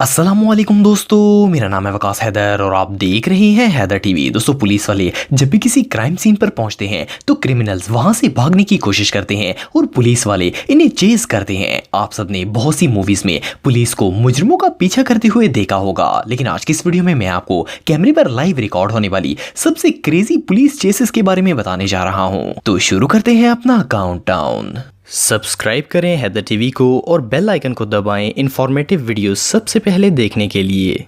अस्सलामुअलैकुम दोस्तों, मेरा नाम है वकास हैदर और आप देख रहे हैं हैदर टीवी। दोस्तों, पुलिस वाले जब भी किसी क्राइम सीन पर पहुंचते हैं तो क्रिमिनल्स वहां से भागने की कोशिश करते हैं और पुलिस वाले इन्हें चेज करते हैं। आप सबने बहुत सी मूवीज में पुलिस को मुजरिमों का पीछा करते हुए देखा होगा, लेकिन आज की इस वीडियो में मैं आपको कैमरे पर लाइव रिकॉर्ड होने वाली सबसे क्रेजी पुलिस चेसेस के बारे में बताने जा रहा हूँ। तो शुरू करते हैं अपना काउंटडाउन। सब्सक्राइब करें हैदर टीवी को और बेल आइकन को दबाएं इंफॉर्मेटिव वीडियो सबसे पहले देखने के लिए।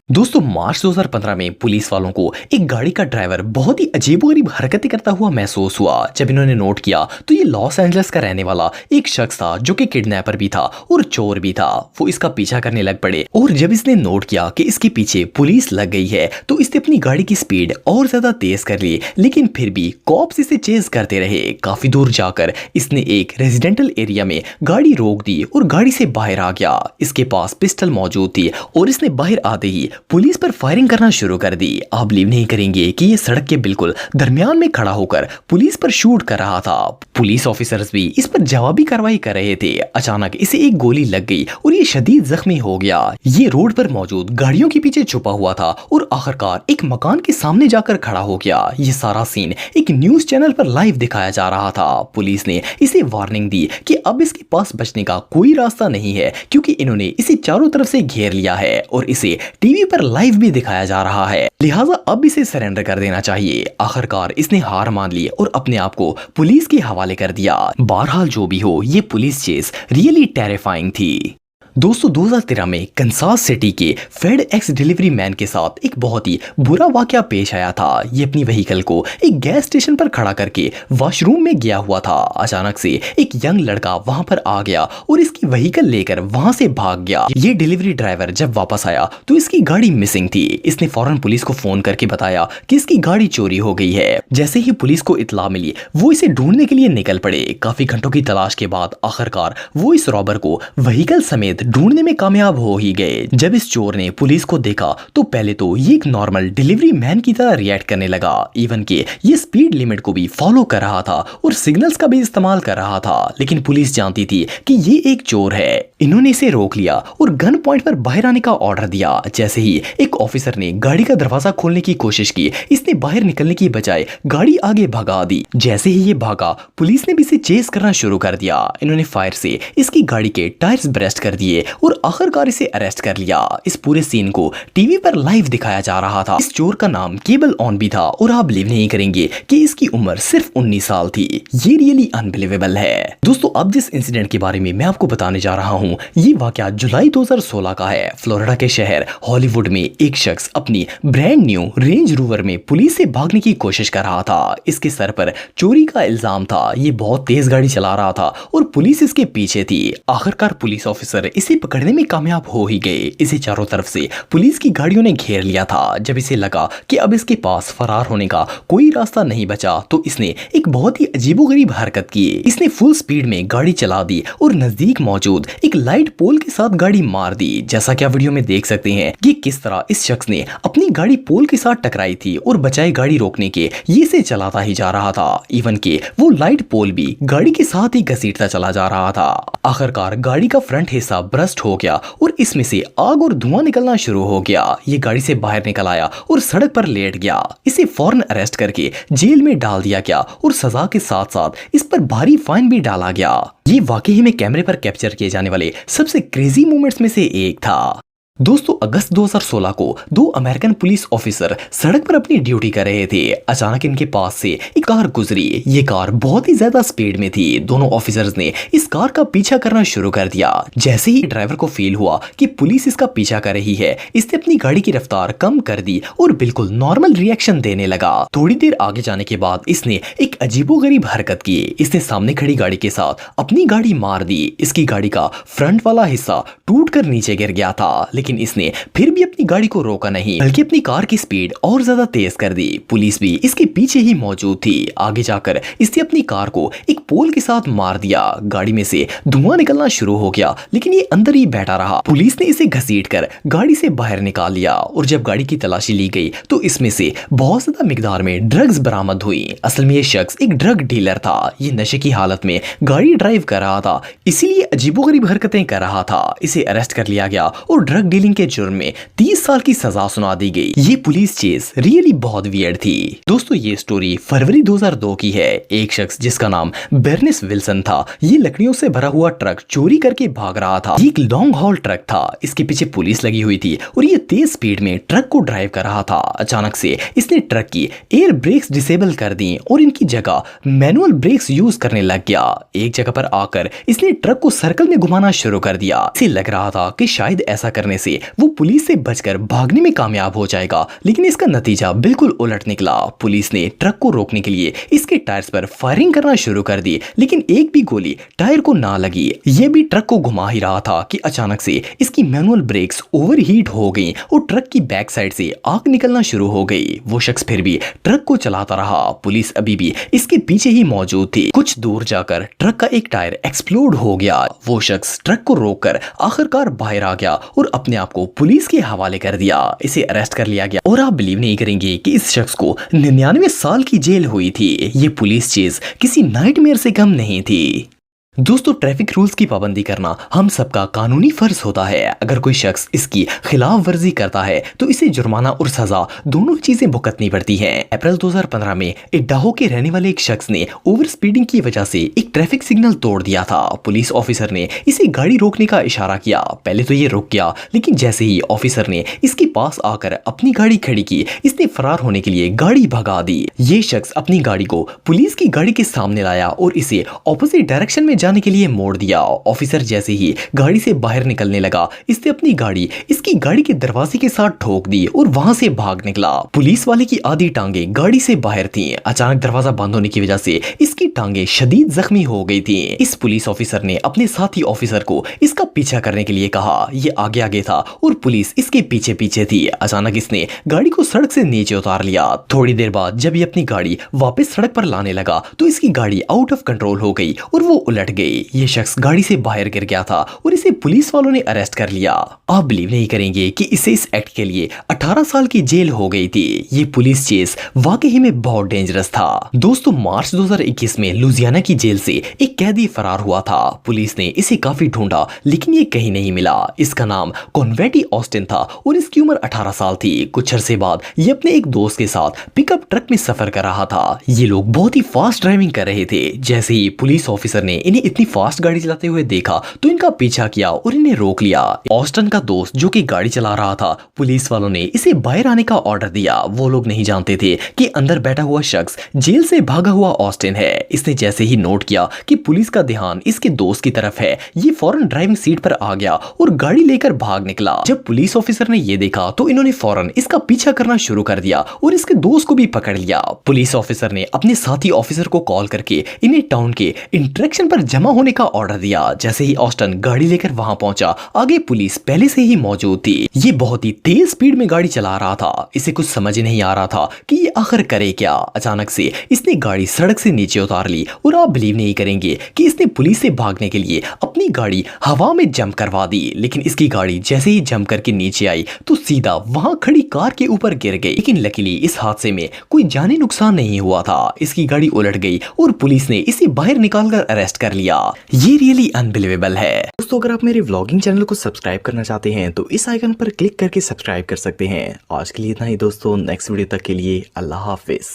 दोस्तों, मार्च 2015 में पुलिस वालों को एक गाड़ी का ड्राइवर बहुत ही अजीबोगरीब हरकतें करता हुआ महसूस हुआ। जब इन्होंने नोट किया तो ये लॉस एंजल्स का रहने वाला एक शख्स था जो कि किडनैपर भी था और चोर भी था। वो इसका पीछा करने लग पड़े और जब इसने नोट किया कि इसके पीछे पुलिस लग गई है तो इसने अपनी गाड़ी की स्पीड और ज्यादा तेज कर ली, लेकिन फिर भी कॉप्स इसे चेज करते रहे। काफी दूर जाकर इसने एक रेजिडेंटल एरिया में गाड़ी रोक दी और गाड़ी से बाहर आ गया। इसके पास पिस्टल मौजूद थी और इसने बाहर आते ही पुलिस पर फायरिंग करना शुरू कर दी। आप बिलीव नहीं करेंगे कि ये सड़क के बिल्कुल दरमियान में खड़ा होकर पुलिस पर शूट कर रहा था। पुलिस ऑफिसर्स भी इस पर जवाबी कार्रवाई कर रहे थे। अचानक इसे एक गोली लग गई और ये शदीद जख्मी हो गया। ये रोड पर मौजूद गाड़ियों के पीछे छुपा हुआ था और आखिरकार एक मकान के सामने जाकर खड़ा हो गया। ये सारा सीन एक न्यूज चैनल पर लाइव दिखाया जा रहा था। पुलिस ने इसे वार्निंग दी कि अब इसके पास बचने का कोई रास्ता नहीं है, क्योंकि इन्होंने इसे चारों तरफ से घेर लिया है और इसे टीवी पर लाइव भी दिखाया जा रहा है, लिहाजा अब इसे सरेंडर कर देना चाहिए। आखिरकार इसने हार मान ली और अपने आप को पुलिस के हवाले कर दिया। बहरहाल जो भी हो, ये पुलिस चेस रियली टेरिफाइंग थी। दोस्तों, 2013 में कंसास सिटी के फेड एक्स डिलीवरी मैन के साथ एक बहुत ही बुरा वाकया पेश आया था। ये अपनी व्हीकल को एक गैस स्टेशन पर खड़ा करके वॉशरूम में गया हुआ था। अचानक से एक यंग लड़का वहां पर आ गया और इसकी व्हीकल लेकर वहां से भाग गया। ये डिलीवरी ड्राइवर जब वापस आया तो इसकी गाड़ी मिसिंग थी। इसने फौरन पुलिस को फोन करके बताया कि इसकी गाड़ी चोरी हो गई है। जैसे ही पुलिस को इत्तला मिली, वो इसे ढूंढने के लिए निकल पड़े। काफी घंटों की तलाश के बाद आखिरकार वो इस रॉबर को व्हीकल समेत ढूंढने में कामयाब हो ही गए। जब इस चोर ने पुलिस को देखा तो पहले तो ये एक नॉर्मल डिलीवरी मैन की तरह रिएक्ट करने लगा। इवन के ये स्पीड लिमिट को भी फॉलो कर रहा था और सिग्नल्स का भी इस्तेमाल कर रहा था, लेकिन पुलिस जानती थी कि ये एक चोर है। इन्होंने इसे रोक लिया और गन पॉइंट पर बाहर आने का ऑर्डर दिया। जैसे ही एक ऑफिसर ने गाड़ी का दरवाजा खोलने की कोशिश की, इसने बाहर निकलने की बजाय गाड़ी आगे भगा दी। जैसे ही ये भागा, पुलिस ने भी इसे चेस करना शुरू कर दिया। इन्होंने फायर से इसकी गाड़ी के टायर्स ब्रेस्ट कर दिए और आखिरकार इसे अरेस्ट कर लिया। इस पूरे सीन को टीवी पर लाइव दिखाया जा रहा था। इस चोर का नाम केबल ऑन भी था और आप बिलीव नहीं करेंगे कि इसकी उम्र सिर्फ 19 साल थी। ये रियली अनबिलीवेबल है। दोस्तों, अब जिस इंसिडेंट के बारे में मैं आपको बताने जा रहा हूँ, ये वाकया जुलाई 2016 का है। फ्लोरिडा के शहर हॉलीवुड में एक शख्स अपनी ब्रांड न्यू रेंज रोवर में पुलिस से भागने की कोशिश कर रहा था। इसके सर पर चोरी का इल्जाम था। ये बहुत तेज गाड़ी चला रहा था और पुलिस इसके पीछे थी। आखिरकार पुलिस ऑफिसर इसे पकड़ने में कामयाब हो ही गए। इसे चारों तरफ से पुलिस की गाड़ियों ने घेर लिया था। जब इसे लगा कि अब इसके पास फरार होने का कोई रास्ता नहीं बचा तो इसने एक बहुत ही अजीबोगरीब हरकत की। इसने फुल स्पीड में गाड़ी चला दी और नजदीक मौजूद एक लाइट पोल के साथ गाड़ी मार दी। जैसा कि आप वीडियो में देख सकते हैं कि किस तरह इस शख्स ने अपनी गाड़ी पोल के साथ टकराई थी और बचाए गाड़ी रोकने के ये से चलाता ही जा रहा था। इवन के वो लाइट पोल भी गाड़ी के साथ ही घसीटता चला जा रहा था। आखिरकार गाड़ी का फ्रंट हिस्सा ब्रस्ट हो गया और इसमें से आग और धुआं निकलना शुरू हो गया। ये गाड़ी से बाहर निकल आया और सड़क पर लेट गया। इसे फौरन अरेस्ट करके जेल में डाल दिया गया और सजा के साथ साथ इस पर भारी फाइन भी डाला गया। ये वाकई में कैमरे पर कैप्चर किए जाने वाले सबसे क्रेजी मोमेंट्स में से एक था। दोस्तों, अगस्त 2016 को दो अमेरिकन पुलिस ऑफिसर सड़क पर अपनी ड्यूटी कर रहे थे। अचानक इनके पास से एक कार गुजरी। ये कार बहुत ही ज्यादा स्पीड में थी। दोनों ऑफिसर्स ने इस कार का पीछा करना शुरू कर दिया। जैसे ही ड्राइवर को फील हुआ कि पुलिस इसका पीछा कर रही है, इसने अपनी गाड़ी की रफ्तार कम कर दी और बिल्कुल नॉर्मल रिएक्शन देने लगा। थोड़ी देर आगे जाने के बाद इसने एक अजीबोगरीब हरकत की। इसने सामने खड़ी गाड़ी के साथ अपनी गाड़ी मार दी। इसकी गाड़ी का फ्रंट वाला हिस्सा टूटकर नीचे गिर गया था, लेकिन इसने फिर भी अपनी गाड़ी को रोका नहीं, बल्कि अपनी कार की स्पीड और ज्यादा तेज कर दी। पुलिस भी इसके पीछे ही मौजूद थी। आगे जाकर इसने अपनी कार को एक पोल के साथ मार दिया। गाड़ी में से धुआं निकलना शुरू हो गया, लेकिन ये अंदर ही बैठा रहा। पुलिस ने इसे घसीटकर गाड़ी से बाहर निकाल लिया और जब गाड़ी की तलाशी ली गई तो इसमें से बहुत ज्यादा मिकदार में ड्रग्स बरामद हुई। असल में ये शख्स एक ड्रग डीलर था। ये नशे की हालत में गाड़ी ड्राइव कर रहा था, इसीलिए अजीबोगरीब हरकतें कर रहा था। इसे अरेस्ट कर लिया गया और ड्रग डीलिंग के जुर्म में 30 साल की सजा सुना दी गई। ये पुलिस चेस रियली बहुत वियर्ड थी। दोस्तों ये स्टोरी फरवरी 2002 की है। एक शख्स जिसका नाम बेर्निस विल्सन था, ये लकड़ियों से भरा हुआ ट्रक चोरी करके भाग रहा था। ये एक लॉन्ग हॉल ट्रक था, इसके पीछे पुलिस लगी हुई थी और ये तेज स्पीड में ट्रक को ड्राइव कर रहा था। अचानक से इसने ट्रक की एयर ब्रेक्स डिसेबल कर दी और इनकी जगह मैनुअल ब्रेक्स यूज करने लग गया। एक जगह पर आकर इसने ट्रक को सर्कल में घुमाना शुरू कर दिया। इसे लग रहा था कि शायद ऐसा करने से वो पुलिस से बचकर भागने में कामयाब हो जाएगा, लेकिन इसका नतीजा बिल्कुल उलट निकला। पुलिस ने ट्रक को रोकने के लिए इसके टायर्स पर फायरिंग करना शुरू कर दी, लेकिन एक भी गोली टायर को ना लगी। ये भी ट्रक को घुमा ही रहा था कि अचानक से इसकी मैनुअल ब्रेक्स ओवरहीट हो गई और ट्रक की बैक साइड से आग निकलना शुरू हो गई। वो शख्स फिर भी ट्रक को चलाता रहा। पुलिस अभी भी इसके पीछे ही मौजूद थी। कुछ दूर जाकर ट्रक का एक टायर एक्सप्लोड हो गया। वो शख्स ट्रक को रोककर आखिरकार बाहर आ गया और अपने आप को पुलिस के हवाले कर दिया। इसे अरेस्ट कर लिया गया और आप बिलीव नहीं करेंगे कि इस शख्स को 99 साल की जेल हुई थी। ये पुलिस चेज किसी नाइटमेयर से कम नहीं थी। दोस्तों ट्रैफिक रूल्स की पाबंदी करना हम सबका कानूनी फर्ज होता है। अगर कोई शख्स इसकी खिलाफ वर्जी करता है तो इसे जुर्माना और सजा दोनों चीजें भुगतनी पड़ती हैं। अप्रैल 2015 में इडाहो के रहने वाले एक शख्स ने ओवर स्पीडिंग की वजह से एक ट्रैफिक सिग्नल तोड़ दिया था। पुलिस ऑफिसर ने इसे गाड़ी रोकने का इशारा किया। पहले तो ये रुक गया, लेकिन जैसे ही ऑफिसर ने इसके पास आकर अपनी गाड़ी खड़ी की, इसने फरार होने के लिए गाड़ी भगा दी। ये शख्स अपनी गाड़ी को पुलिस की गाड़ी के सामने लाया और इसे ऑपोजिट डायरेक्शन में जाने के लिए मोड़ दिया। ऑफिसर जैसे ही गाड़ी से बाहर निकलने लगा, इसने अपनी गाड़ी इसकी गाड़ी के दरवाजे के साथ ठोक दी और वहां से भाग निकला। पुलिस वाले की आधी टांगे गाड़ी से बाहर थी। अचानक दरवाजा बंद होने की वजह से इसकी टांगे शदीद जख्मी हो गई थी। इस पुलिस ऑफिसर ने अपने साथी ऑफिसर को इसका पीछा करने के लिए कहा। ये आगे आगे था और पुलिस इसके पीछे पीछे थी। अचानक इसने गाड़ी को सड़क से नीचे उतार लिया। थोड़ी देर बाद जब ये अपनी गाड़ी वापस सड़क पर लाने लगा तो इसकी गाड़ी आउट ऑफ कंट्रोल हो गई और वो उलट गई। ये शख्स गाड़ी से बाहर गिर गया था और इसे पुलिस वालों ने अरेस्ट कर लिया। आप बिलीव नहीं करेंगे कि इसे इस एक्ट के लिए 18 साल की जेल हो गई थी। ये पुलिस चेस वाकई में बहुत डेंजरस था। दोस्तों मार्च 2021 में लुजियाना की जेल से एक कैदी फरार हुआ था। पुलिस ने इसे काफी ढूंढा, लेकिन ये कहीं नहीं मिला। इसका नाम कॉन्वेटी ऑस्टिन था और इसकी उम्र 18 साल थी। कुछ अरसे बाद ये अपने एक दोस्त के साथ पिकअप ट्रक में सफर कर रहा था। ये लोग बहुत ही फास्ट ड्राइविंग कर रहे थे। जैसे ही पुलिस ऑफिसर ने इन्हें इतनी फास्ट गाड़ी चलाते हुए देखा तो इनका पीछा किया और इन्हें रोक लिया। ऑस्टन का दोस्त जो कि गाड़ी चला रहा था, पुलिस वालों ने इसे बाहर आने का ऑर्डर दिया। वो लोग नहीं जानते थे कि अंदर बैठा हुआ शख्स जेल से भागा हुआ ऑस्टिन है। इसने जैसे ही नोट किया कि पुलिस का ध्यान इसके दोस्त की तरफ है, ये फौरन ड्राइविंग सीट पर आ गया और गाड़ी लेकर भाग निकला। जब पुलिस ऑफिसर ने ये देखा तो इन्होंने फौरन इसका पीछा करना शुरू कर दिया और इसके दोस्त को भी पकड़ लिया। पुलिस ऑफिसर ने अपने साथी ऑफिसर को कॉल करके इन्हें टाउन के इंटरेक्शन पर जमा होने का ऑर्डर दिया। जैसे ही ऑस्टन गाड़ी लेकर वहां पहुंचा, आगे पुलिस पहले से ही मौजूद थी। ये बहुत ही तेज स्पीड में गाड़ी चला रहा था। इसे कुछ समझ नहीं आ रहा था कि ये आखिर करे क्या। अचानक से इसने गाड़ी सड़क से नीचे उतार ली और आप बिलीव नहीं करेंगे कि इसने पुलिस से भागने के लिए अपनी गाड़ी हवा में जंप करवा दी। लेकिन इसकी गाड़ी जैसे ही जंप करके नीचे आई तो सीधा वहां खड़ी कार के ऊपर गिर गई। लेकिन लकीली इस हादसे में कोई जानी नुकसान नहीं हुआ था। इसकी गाड़ी उलट गई और पुलिस ने इसे बाहर निकालकर अरेस्ट कर लिया। ये रियली अनबिलीवेबल है। दोस्तों अगर आप मेरे व्लॉगिंग चैनल को सब्सक्राइब करना चाहते हैं तो इस आइकन पर क्लिक करके सब्सक्राइब कर सकते हैं। आज के लिए इतना ही दोस्तों, नेक्स्ट वीडियो तक के लिए अल्लाह हाफिज।